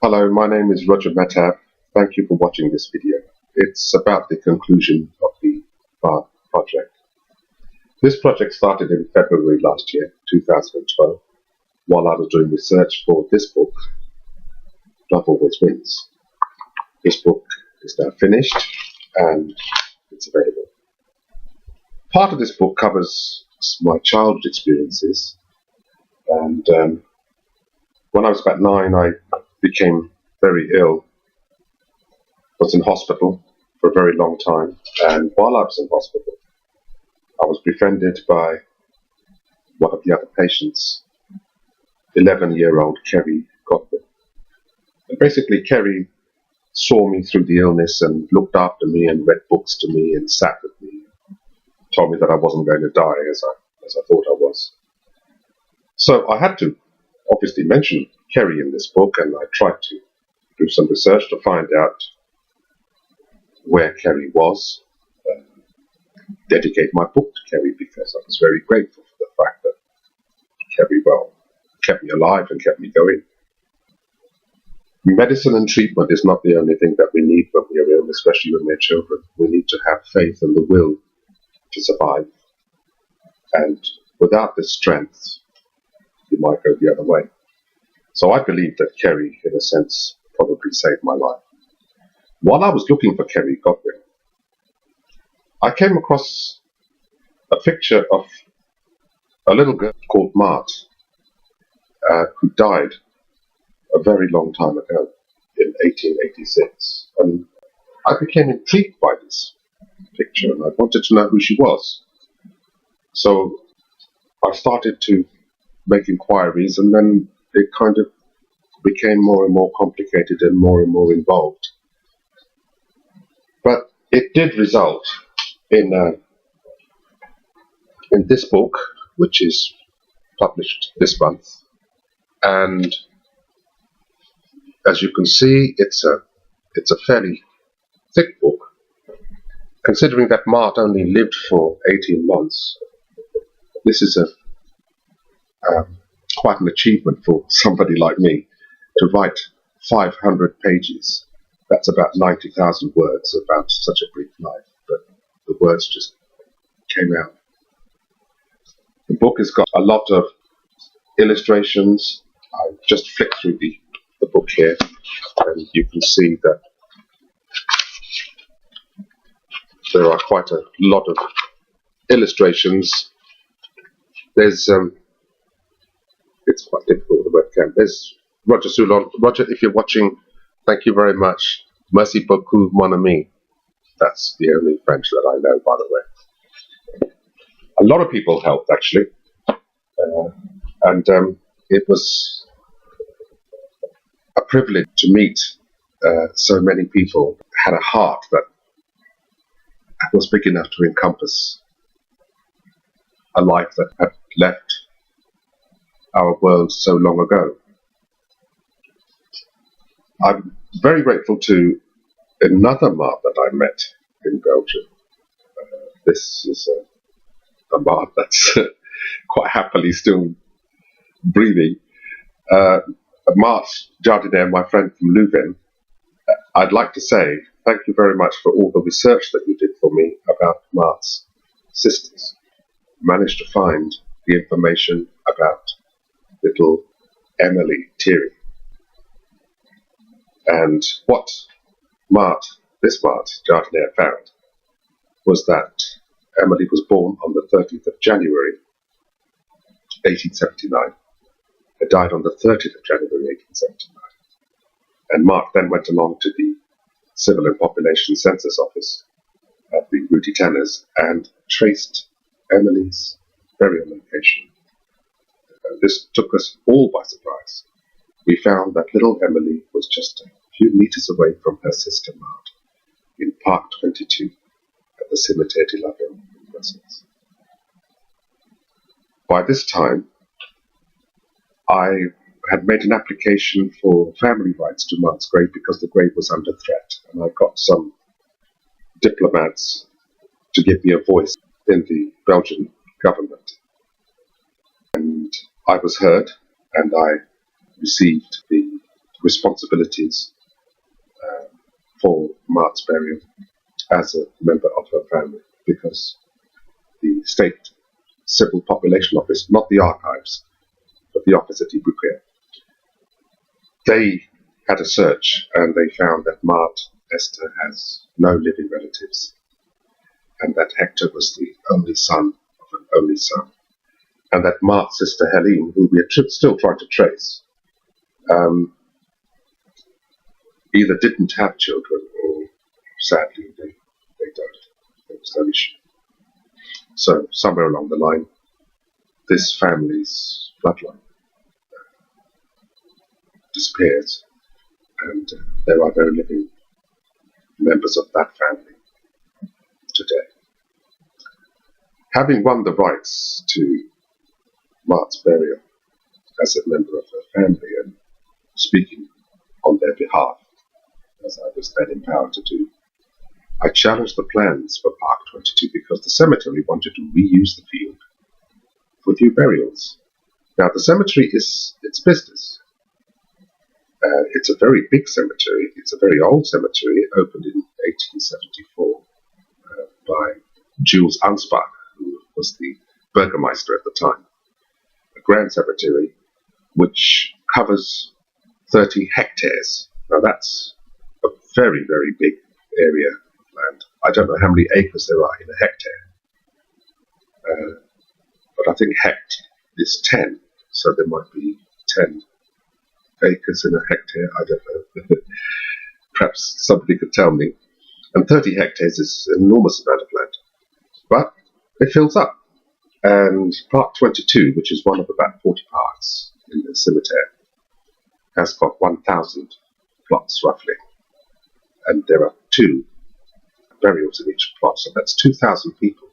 Hello, my name is Roger Metab. Thank you for watching this video. It's about the conclusion of the Marthe Project. This project started in February last year, 2012, while I was doing research for this book, Love Always Wins. This book is now finished and it's available. Part of this book covers my childhood experiences, and when I was about 9, I became very ill. Was in hospital for a very long time, and while I was in hospital, I was befriended by one of the other patients, 11-year-old Kerry Godwin. And basically, Kerry saw me through the illness and looked after me and read books to me and sat with me, told me that I wasn't going to die as I thought I was. So I had to obviously mention Kerry in this book, and I tried to do some research to find out where Kerry was, dedicate my book to Kerry, because I was very grateful for the fact that Kerry, kept me alive and kept me going. Medicine and treatment is not the only thing that we need when we are ill, especially when we're children. We need to have faith and the will to survive. And without this strength, you might go the other way. So I believe that Kerry, in a sense, probably saved my life. While I was looking for Kerry Godwin, I came across a picture of a little girl called Marthe, who died a very long time ago, in 1886. And I became intrigued by this picture, and I wanted to know who she was. So I started to make inquiries, and then it kind of became more and more complicated and more involved. But it did result in this book, which is published this month, and as you can see, it's a fairly thick book. Considering that Marthe only lived for 18 months, this is quite an achievement for somebody like me to write 500 pages. That's about 90,000 words about such a brief life, but the words just came out. The book has got a lot of illustrations. I just flicked through the book here, and you can see that there are quite a lot of illustrations. There's it's quite difficult with the webcam. There's Roger Soulon. Roger, if you're watching, thank you very much. Merci beaucoup, mon ami. That's the only French that I know, by the way. A lot of people helped, actually. And it was a privilege to meet so many people who had a heart that was big enough to encompass a life that had left our world so long ago. I'm very grateful to another Marthe that I met in Belgium. This is a Marthe that's quite happily still breathing. Marthe Jardinier, my friend from Leuven, I'd like to say thank you very much for all the research that you did for me about Marthe's sisters. Managed to find the information about little Emily Thiry. And what this Marthe Jardinier found was that Emily was born on the 30th of January 1879 and died on the 30th of January 1879. And Marthe then went along to the Civil and Population Census Office at the Rue des Tanners and traced Emily's burial location. This took us all by surprise. We found that little Emily was just a few meters away from her sister Marthe in Park 22 at the Cimetière de la Ville in Brussels. By this time, I had made an application for family rights to Marthe's grave because the grave was under threat, and I got some diplomats to give me a voice in the Belgian government. And I was heard, and I received the responsibilities for Marthe's burial as a member of her family, because the State Civil Population Office, not the archives, but the office at Ibukia, they had a search and they found that Marthe Esther has no living relatives, and that Hector was the only son of an only son, and that Marthe's sister Helene, who we are still trying to trace, either didn't have children or sadly they died. There was no issue. So somewhere along the line, this family's bloodline disappears, and there are no living members of that family today. Having won the rights to Marthe's burial as a member of her family and speaking on their behalf, as I was then empowered to do, I challenged the plans for Park 22 because the cemetery wanted to reuse the field for new burials. Now, the cemetery is its business. It's a very big cemetery. It's a very old cemetery. It opened in 1874 by Jules Ansbach, who was the Burgermeister at the time. A grand cemetery which covers 30 hectares. Now, that's a very, very big area of land. I don't know how many acres there are in a hectare, but I think hect is 10, so there might be 10 acres in a hectare. I don't know. Perhaps somebody could tell me. And 30 hectares is an enormous amount of land, but it fills up. And Park 22, which is one of about 40 parks in the cemetery, has got 1,000 plots roughly, and there are 2 burials in each plot, so that's 2,000 people.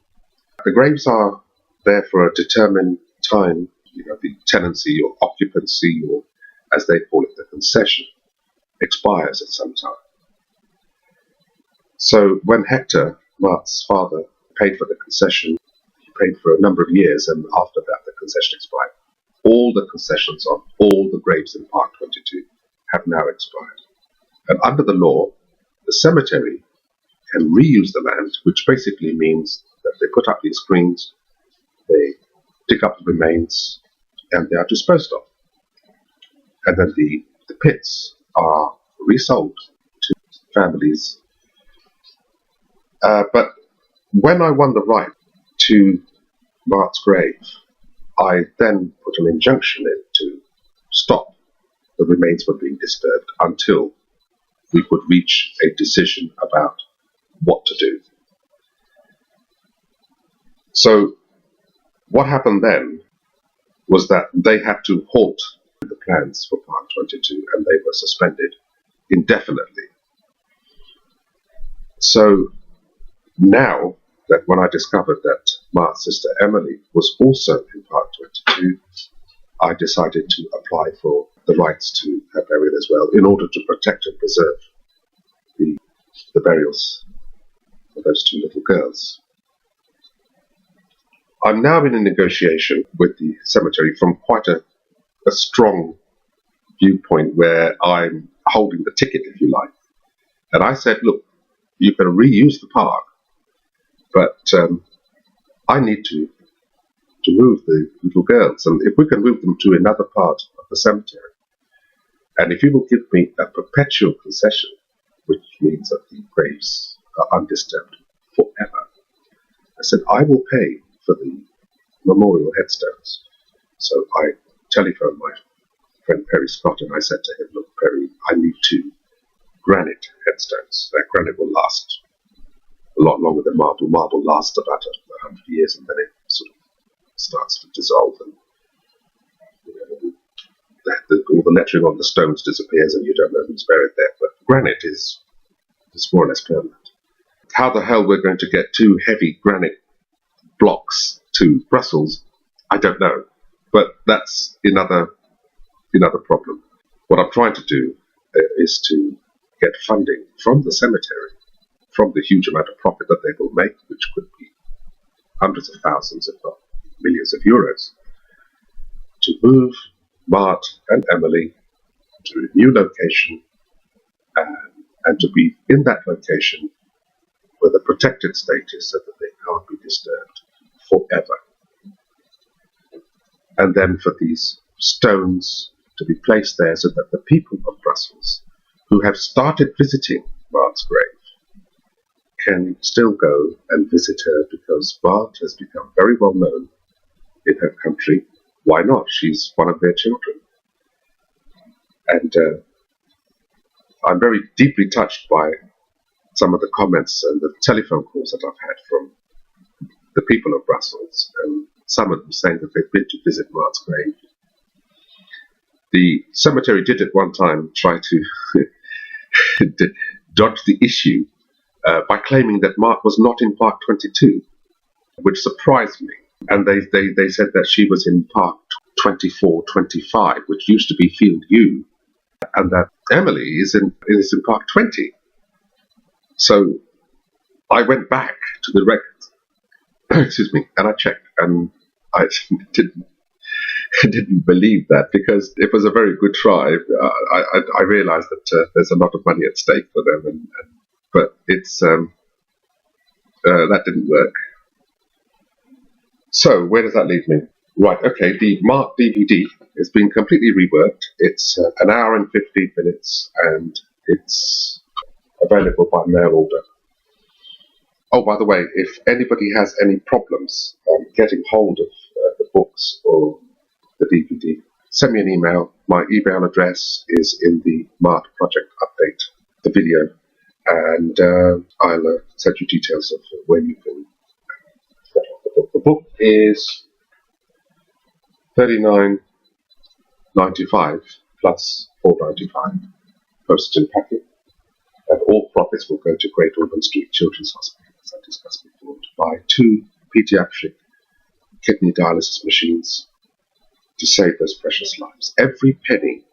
The graves are there for a determined time. The tenancy or occupancy, or as they call it, the concession, expires at some time. So when Hector, Marthe's father, paid for the concession, he paid for a number of years, and after that the concession expired. All the concessions on all the graves in Park 22 have now expired. And under the law, the cemetery can reuse the land, which basically means that they put up these screens, they dig up the remains, and they are disposed of. And then the pits are resold to families. But when I won the right to Marthe's grave, I then put an injunction in to stop the remains from being disturbed until we could reach a decision about what to do. So what happened then was that they had to halt the plans for Park 22, and they were suspended indefinitely. So now that when I discovered that Marthe's sister Emily was also in Park 22, I decided to apply for the rights to her burial as well, in order to protect and preserve the burials for those 2 little girls. I'm now in a negotiation with the cemetery from quite a strong viewpoint, where I'm holding the ticket, if you like. And I said, look, you can reuse the park, but I need to move the little girls, and if we can move them to another part of the cemetery, and if you will give me a perpetual concession, which means that the graves are undisturbed forever, I said, I will pay for the memorial headstones. So I telephoned my friend Perry Scott, and I said to him, look, Perry, I need 2 granite headstones. That granite will last a lot longer than marble. Marble lasts about 100 years, and then it sort of starts to dissolve, and all the lettering on the stones disappears, and you don't know who's buried there. But granite is more or less permanent. How the hell we're going to get 2 heavy granite blocks to Brussels, I don't know. But that's another problem. What I'm trying to do is to get funding from the cemetery, from the huge amount of profit that they will make, which could be hundreds of thousands, if not millions of euros, to move Marthe and Emily to a new location, and to be in that location with a protected status so that they can't be disturbed forever. And then for these stones to be placed there so that the people of Brussels who have started visiting Marthe's grave can still go and visit her, because Marthe has become very well known in her country. Why not? She's one of their children. And I'm very deeply touched by some of the comments and the telephone calls that I've had from the people of Brussels, and some of them saying that they've been to visit Marthe's grave. The cemetery did at one time try to dodge the issue by claiming that Marthe was not in Park 22, which surprised me. And they said that she was in Park 24-25, which used to be Field U, and that Emily is in Park 20. So I went back to the records, excuse me, and I checked, and I didn't believe that, because it was a very good try. I realised that there's a lot of money at stake for them, but it's that didn't work. So where does that leave me? Right, okay, the Marthe DVD has been completely reworked. It's an hour and 15 minutes, and it's available by mail order. Oh, by the way, if anybody has any problems getting hold of the books or the DVD, send me an email. My email address is in the Marthe Project update, the video, and I'll send you details of where you can get the book. The book is $39.95 plus $4.95 postage and packing, and all profits will go to Great Ormond Street Children's Hospital, as I discussed before, to buy 2 pediatric kidney dialysis machines to save those precious lives. Every penny,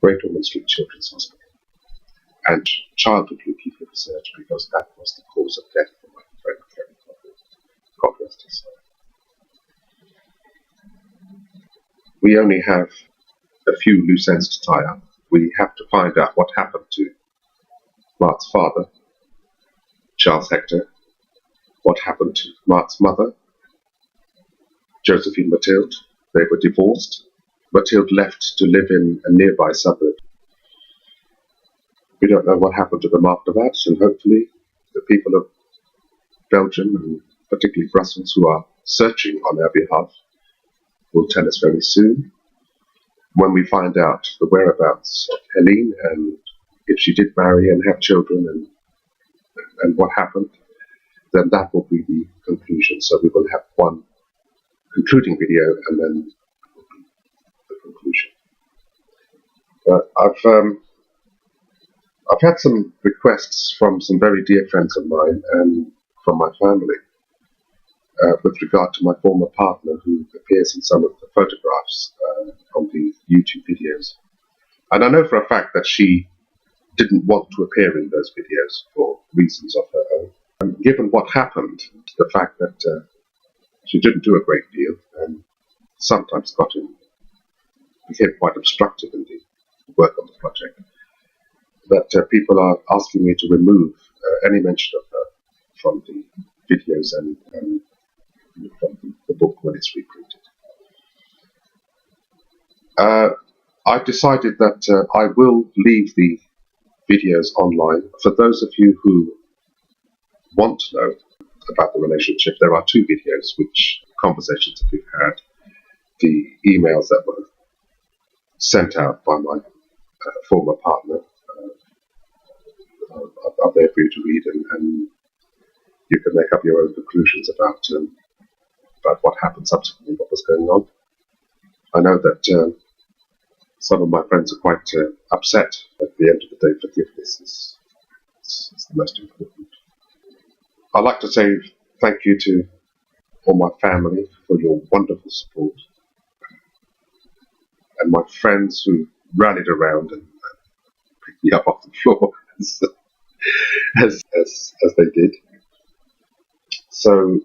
Great Ormond Street Children's Hospital, and childhood leukemia research, because that was the cause of death for my friend Kerry. God rest his soul. We only have a few loose ends to tie up. We have to find out what happened to Marthe's father, Charles Hector, what happened to Marthe's mother, Josephine Mathilde. They were divorced. Mathilde left to live in a nearby suburb. We don't know what happened to them after that, and hopefully the people of Belgium, and particularly Brussels, who are searching on our behalf, will tell us very soon. When we find out the whereabouts of Helene, and if she did marry and have children, and what happened, then that will be the conclusion. So we will have one concluding video, and then the conclusion. I've had some requests from some very dear friends of mine and from my family with regard to my former partner, who appears in some of the photographs on the YouTube videos. And I know for a fact that she didn't want to appear in those videos for reasons of her own. And given what happened, the fact that she didn't do a great deal and sometimes became quite obstructive in the work on the project, that people are asking me to remove any mention of her from the videos and from the book when it's reprinted. I've decided that I will leave the videos online. For those of you who want to know about the relationship, there are 2 videos, which conversations that we've had, the emails that were sent out by my former partner are there for you to read, and you can make up your own conclusions about what happened subsequently, what was going on. I know that some of my friends are quite upset. At the end of the day, forgiveness is the most important. I'd like to say thank you to all my family for your wonderful support, and my friends who rallied around and picked me up off the floor as they did. So,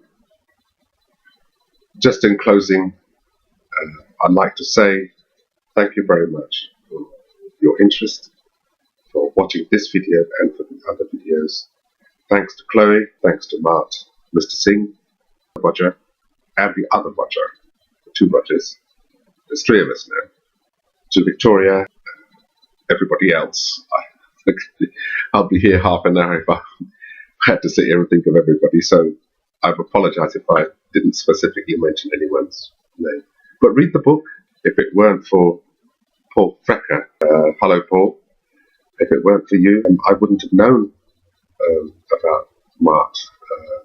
just in closing, I'd like to say thank you very much for your interest, for watching this video and for the other videos. Thanks to Chloe, thanks to Marthe, Mr. Singh, Roger, and the other Roger, the two Rogers. There's three of us now. To Victoria, everybody else. I'll be here half an hour if I had to sit here and think of everybody, so I apologise if I didn't specifically mention anyone's name. But read the book. If it weren't for Paul Frecker, hello Paul, if it weren't for you, I wouldn't have known about Marthe.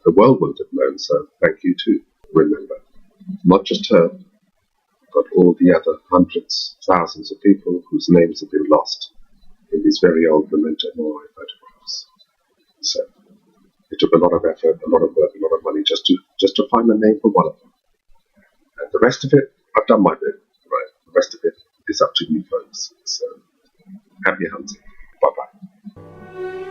The world wouldn't have known, so thank you too. Remember, not just her, but all the other hundreds, thousands of people whose names have been lost in these very old memento mori photographs. So it took a lot of effort, a lot of work, a lot of money just to find the name for one of them. And the rest of it, I've done my bit. Right? The rest of it is up to you folks. So happy hunting. Bye bye.